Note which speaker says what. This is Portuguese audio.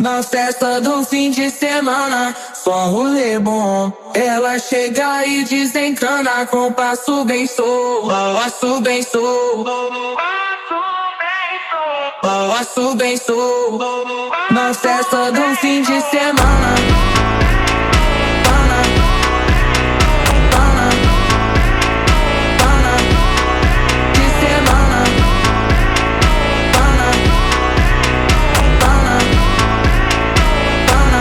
Speaker 1: Na festa do fim de semana, só rolê bom. Ela chega e desencana com passo bem sou, passo bem sou, passo bem sou. Na festa do fim de semana.